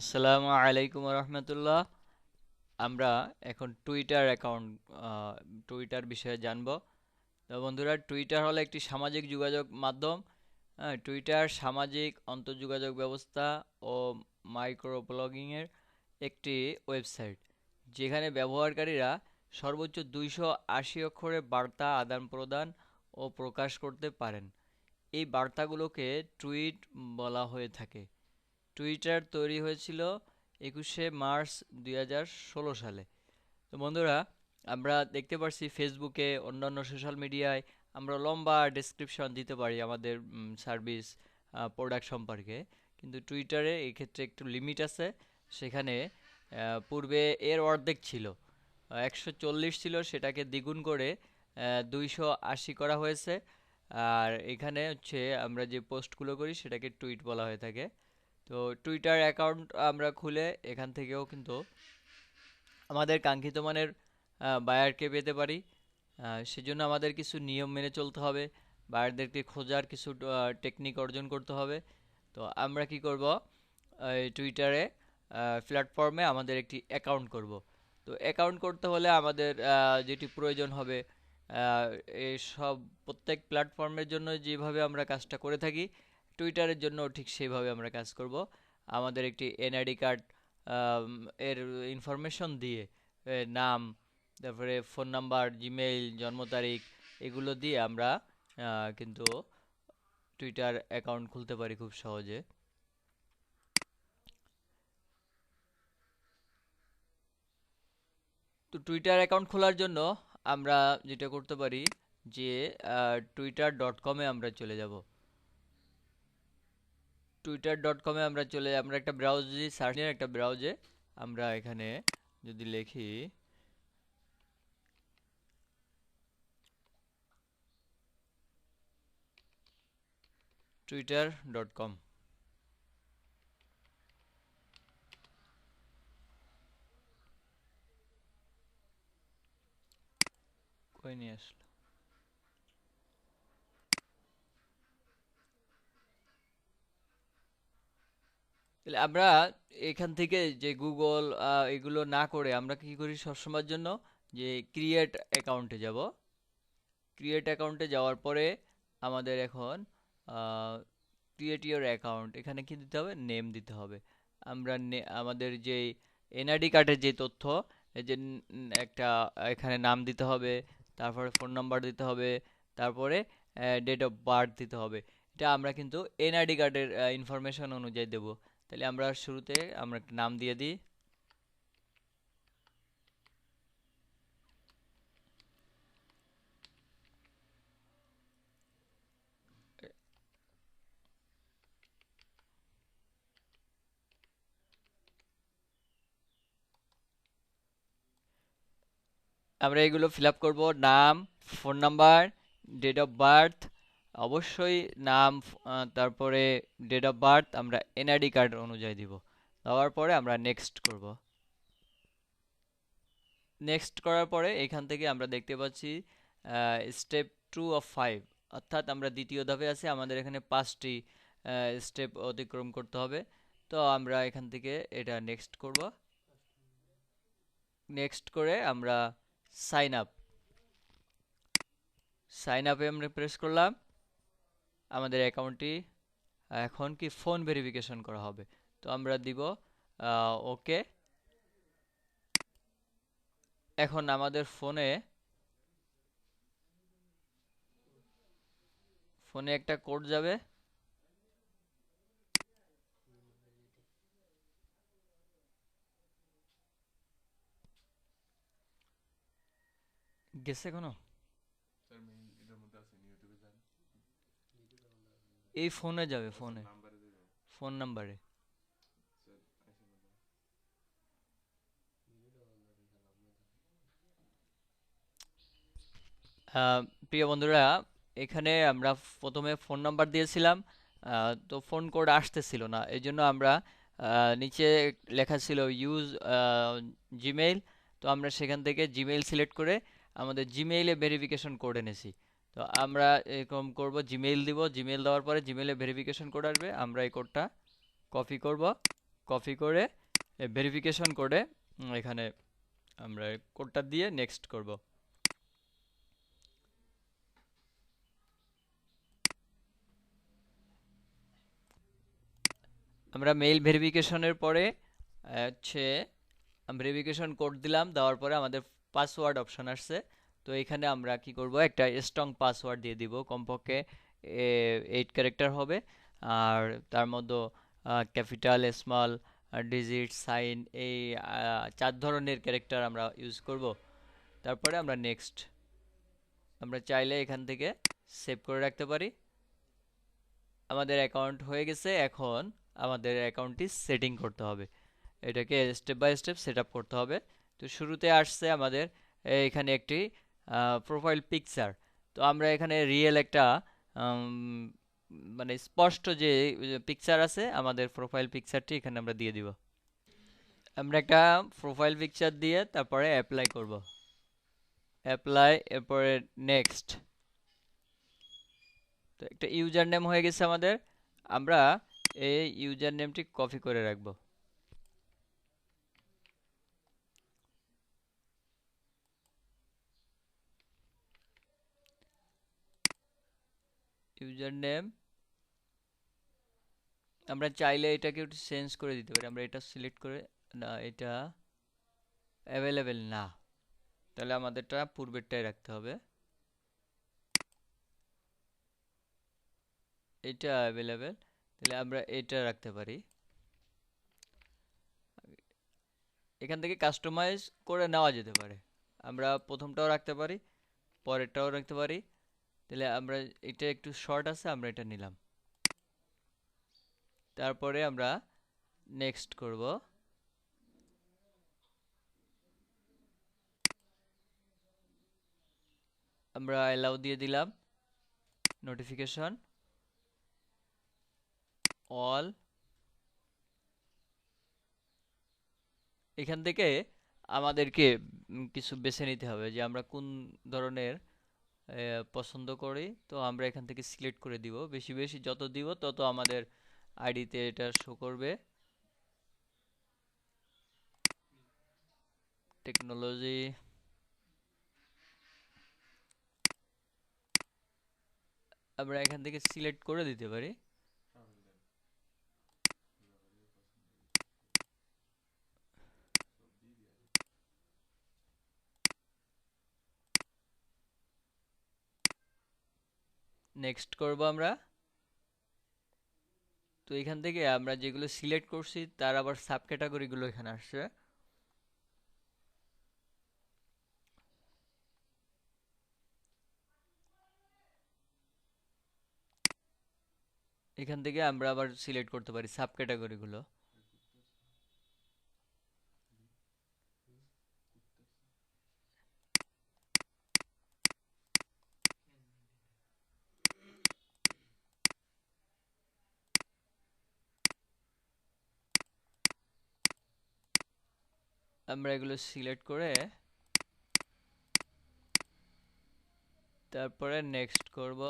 আসসালামু আলাইকুম রহমতুল্লাহ। আমরা এখন টুইটার অ্যাকাউন্ট টুইটার বিষয়ে জানব। তো বন্ধুরা, টুইটার হলো একটি সামাজিক যোগাযোগ মাধ্যম। টুইটার সামাজিক আন্তঃযোগাযোগ ব্যবস্থা ও মাইক্রো ব্লগিংয়ের একটি ওয়েবসাইট, যেখানে ব্যবহারকারীরা সর্বোচ্চ 280 অক্ষরে বার্তা আদান প্রদান ও প্রকাশ করতে পারেন। এই বার্তাগুলোকে টুইট বলা হয়ে থাকে। টুইটার তৈরি হয়েছিল 21শে মার্চ 2016 সালে। তো বন্ধুরা, আমরা দেখতে পারছি ফেসবুকে, অন্যান্য সোশ্যাল মিডিয়ায় আমরা লম্বা ডেসক্রিপশন দিতে পারি আমাদের সার্ভিস প্রোডাক্ট সম্পর্কে, কিন্তু টুইটারে এই ক্ষেত্রে একটু লিমিট আছে। সেখানে পূর্বে এর অর্ধেক ছিল, 140 ছিল, সেটাকে দ্বিগুণ করে 280 করা হয়েছে। আর এখানে হচ্ছে আমরা যে পোস্টগুলো করি সেটাকে টুইট বলা হয়ে থাকে। তো টুইটার অ্যাকাউন্ট আমরা খুলে এখান থেকেও কিন্তু আমাদের কাঙ্ক্ষিত মানের বায়ারকে পেতে পারি। সেজন্য আমাদের কিছু নিয়ম মেনে চলতে হবে, বায়ারদেরকে খোঁজার কিছু টেকনিক অর্জন করতে হবে। তো আমরা কি করব, এই টুইটারে প্ল্যাটফর্মে আমাদের একটি অ্যাকাউন্ট করব। তো অ্যাকাউন্ট করতে হলে আমাদের যেটি প্রয়োজন হবে, আহ, এই সব প্রত্যেক প্ল্যাটফর্মের জন্য যেভাবে আমরা কাজটা করে থাকি, টুইটারের জন্য ঠিক সেইভাবে আমরা কাজ করব। আমাদের একটি এনআইডি কার্ড এর ইনফরমেশন দিয়ে, নাম, তারপরে ফোন নাম্বার, জিমেইল, জন্ম তারিখ, এগুলো দিয়ে আমরা কিন্তু টুইটার অ্যাকাউন্ট খুলতে পারি খুব সহজে। তো টুইটার অ্যাকাউন্ট খোলার জন্য আমরা যেটা করতে পারি, যে twitter.com-এ আমরা চলে যাব। twitter.com-এ আমরা একটা ব্রাউজে সার্চ, একটা ব্রাউজে আমরা এখানে যদি লিখি twitter.com, কই নিয়ে আসলো, তাহলে আমরা এখান থেকে যে গুগল এগুলো না করে আমরা কি করি সবসময়ের জন্য, যে ক্রিয়েট অ্যাকাউন্টে যাব। ক্রিয়েট অ্যাকাউন্টে যাওয়ার পরে আমাদের এখন ক্রিয়েট ইওর অ্যাকাউন্ট, এখানে কি দিতে হবে, নেম দিতে হবে। আমরা আমাদের যে এনআইডি কার্ডের যে তথ্য, এই যে একটা এখানে নাম দিতে হবে, তারপরে ফোন নাম্বার দিতে হবে, তারপরে ডেট অফ বার্থ দিতে হবে। এটা আমরা কিন্তু এনআইডি কার্ডের ইনফরমেশন অনুযায়ী দেব। তাহলে আমরা শুরুতে আমরা একটা নাম দিয়ে দিই। আমরা এগুলো ফিল আপ করবো, নাম, phone number, date of birth, অবশ্যই নাম, তারপরে ডেট অফ বার্থ আমরা এনআইডি কার্ড অনুযায়ী দিব। দেওয়ার পরে আমরা নেক্সট করব। নেক্সট করার পরে এখান থেকে আমরা দেখতে পাচ্ছি স্টেপ 2 of 5, অর্থাৎ আমরা দ্বিতীয় ধাপে আছি, আমাদের এখানে 5টি স্টেপ অতিক্রম করতে হবে। তো আমরা এখান থেকে এটা নেক্সট করব। নেক্সট করে আমরা সাইন আপ, সাইন আপে আমরা প্রেস করলাম। আমাদের অ্যাকাউন্টটি এখন কি ফোন ভেরিফিকেশন করা হবে। তো আমরা দিব ওকে। এখন আমাদের ফোনে ফোনে একটা কোড যাবে। গেছে কোনো, এই ফোনে যাবে, ফোনে, ফোন নাম্বারে। আহ, প্রিয় বন্ধুরা, এখানে আমরা প্রথমে ফোন নাম্বার দিয়েছিলাম, তো ফোন কোড আসতেছিল না, এই জন্য আমরা নিচে লেখা ছিল ইউজ জিমেইল। তো আমরা সেখান থেকে জিমেইল সিলেক্ট করে আমাদের জিমেইলে ভেরিফিকেশন কোড এনেছি। তো আমরা এরকম করব, জিমেইল দিব, জিমেইল দেওয়ার পরে জিমেইলে ভেরিফিকেশন কোড আসবে, আমরা এই কোডটা কপি করব, কপি করে ভেরিফিকেশন কোডে এখানে আমরা কোডটা দিয়ে নেক্সট করব। আমরা মেইল ভেরিফিকেশনের পরে হচ্ছে ভেরিফিকেশন কোড দিলাম, দেওয়ার পরে আমাদের পাসওয়ার্ড অপশন আসছে। তো এখানে আমরা কি করব, একটা স্ট্রং পাসওয়ার্ড দিয়ে দিব, কমপক্ষে 8 ক্যারেক্টার হবে। আর তার মধ্যে ক্যাপিটাল, স্মল, ডিজিট, সাইন, এই 4 ধরনের ক্যারেক্টার আমরা ইউজ করব। তারপরে আমরা নেক্সট, আমরা চাইলে এখান থেকে সেভ করে রাখতে পারি। আমাদের অ্যাকাউন্ট হয়ে গেছে। এখন আমাদের অ্যাকাউন্টটি সেটিং করতে হবে, এটাকে step by step set up করতে হবে। তো শুরুতে আসছে আমাদের এখানে একটি প্রোফাইল পিকচার। তো আমরা এখানে রিয়েল একটা মানে স্পষ্ট যে পিকচার আছে, আমাদের প্রোফাইল পিকচারটি এখানে আমরা দিয়ে দিব। আমরা একটা প্রোফাইল পিকচার দিয়ে তারপরে অ্যাপ্লাই করব, অ্যাপ্লাই, এরপরে নেক্সট। তো একটা ইউজার নেম হয়ে গেছে আমাদের। আমরা এই ইউজার নেমটি কপি করে রাখবো। ইউজার নেম আমরা চাইলে এটাকে একটু চেঞ্জ করে দিতে পারি। আমরা এটা সিলেক্ট করে, না এটা অ্যাভেলেবেল না, তাহলে আমাদেরটা পূর্বেরটাই রাখতে হবে। এটা অ্যাভেলেবেল, তাহলে আমরা এটা রাখতে পারি। এখান থেকে কাস্টমাইজ করে নেওয়া যেতে পারে, আমরা প্রথমটাও রাখতে পারি, পরেরটাও রাখতে পারি। তাহলে আমরা এটা একটু শর্ট আছে, আমরা এটা নিলাম। তারপরে আমরা নেক্সট করব। আমরা অ্যালাউ দিয়ে দিলাম, নোটিফিকেশন অল। এখান থেকে আমাদেরকে কিছু বেছে নিতে হবে যে আমরা কোন ধরনের পছন্দ করি। তো আমরা এখান থেকে সিলেক্ট করে দিব, বেশি বেশি যত দিব তত আমাদের আইডিতে এটা শো করবে। টেকনোলজি, আমরা এখান থেকে সিলেক্ট করে দিতে পারি। নেক্সট করব আমরা। তো এখান থেকে আমরা যেগুলো সিলেক্ট করছি তার আবার সাব ক্যাটাগরিগুলো এখানে আসছে। এখান থেকে আমরা আবার সিলেক্ট করতে পারি সাব ক্যাটাগরিগুলো। আমরা এগুলো সিলেক্ট করে তারপরে নেক্সট করব।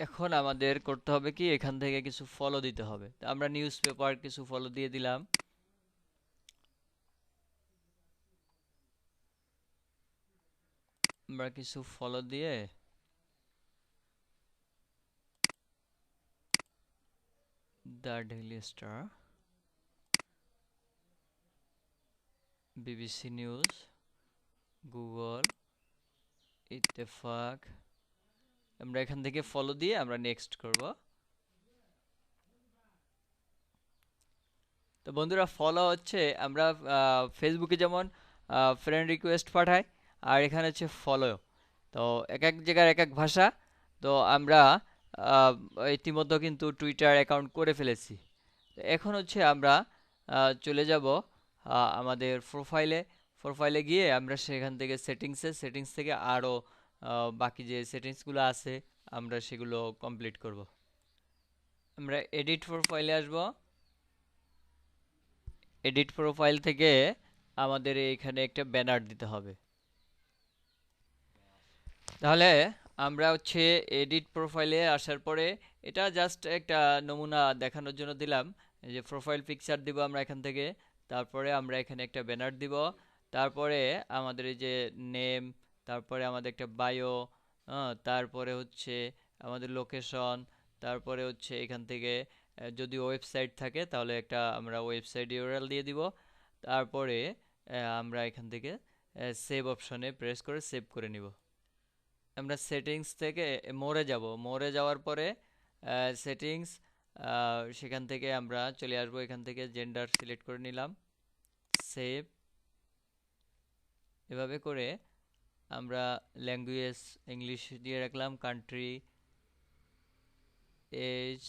এখন আমাদের করতে হবে কি, এখান থেকে কিছু ফলো দিতে হবে। তো আমরা নিউজ পেপার কিছু ফলো দিয়ে দিলাম। আমরা কিছু ফলো দিয়ে the daily star, BBC news, Google, Ittefaq, আমরা এখান থেকে ফলো দিয়ে আমরা নেক্সট করব। তো বন্ধুরা, ফলো হচ্ছে আমরা ফেসবুকে যেমন ফ্রেন্ড রিকোয়েস্ট পাঠাই, আর এখানে হচ্ছে ফলো। তো এক এক জায়গার এক এক ভাষা। তো আমরা আহ, ইতিমধ্যে কিন্তু টুইটার অ্যাকাউন্ট করে ফেলেছি। তো এখন হচ্ছে আমরা চলে যাব আমাদের প্রোফাইলে। প্রোফাইলে গিয়ে আমরা সেখান থেকে সেটিংস থেকে আরও বাকি যে সেটিংসগুলো আছে আমরা সেগুলো কমপ্লিট করব। আমরা এডিট প্রোফাইলে আসব। এডিট প্রোফাইল থেকে আমাদের এখানে একটা ব্যানার দিতে হবে। তাহলে আমরা হচ্ছে এডিট প্রোফাইলে আসার পরে এটা জাস্ট একটা নমুনা দেখানোর জন্য দিলাম। এই যে প্রোফাইল পিকচার দিব আমরা এখান থেকে, তারপরে আমরা এখানে একটা ব্যানার দিব, তারপরে আমাদের এই যে নেম, তারপরে আমাদের একটা বায়ো, তারপরে হচ্ছে আমাদের লোকেশন, তারপরে হচ্ছে এখান থেকে যদি ওয়েবসাইট থাকে তাহলে একটা আমরা ওয়েবসাইট ইউআরএল দিয়ে দিব। তারপরে আমরা এখান থেকে সেভ অপশনে প্রেস করে সেভ করে নিব। আমরা সেটিংস থেকে মোরে যাব, মোরে যাওয়ার পরে সেটিংস, সেখান থেকে আমরা চলে আসবো, এখান থেকে জেন্ডার সিলেক্ট করে নিলাম, সেভ। এভাবে করে আমরা ল্যাঙ্গুয়েজ ইংলিশ দিয়ে রাখলাম, কান্ট্রি, এজ,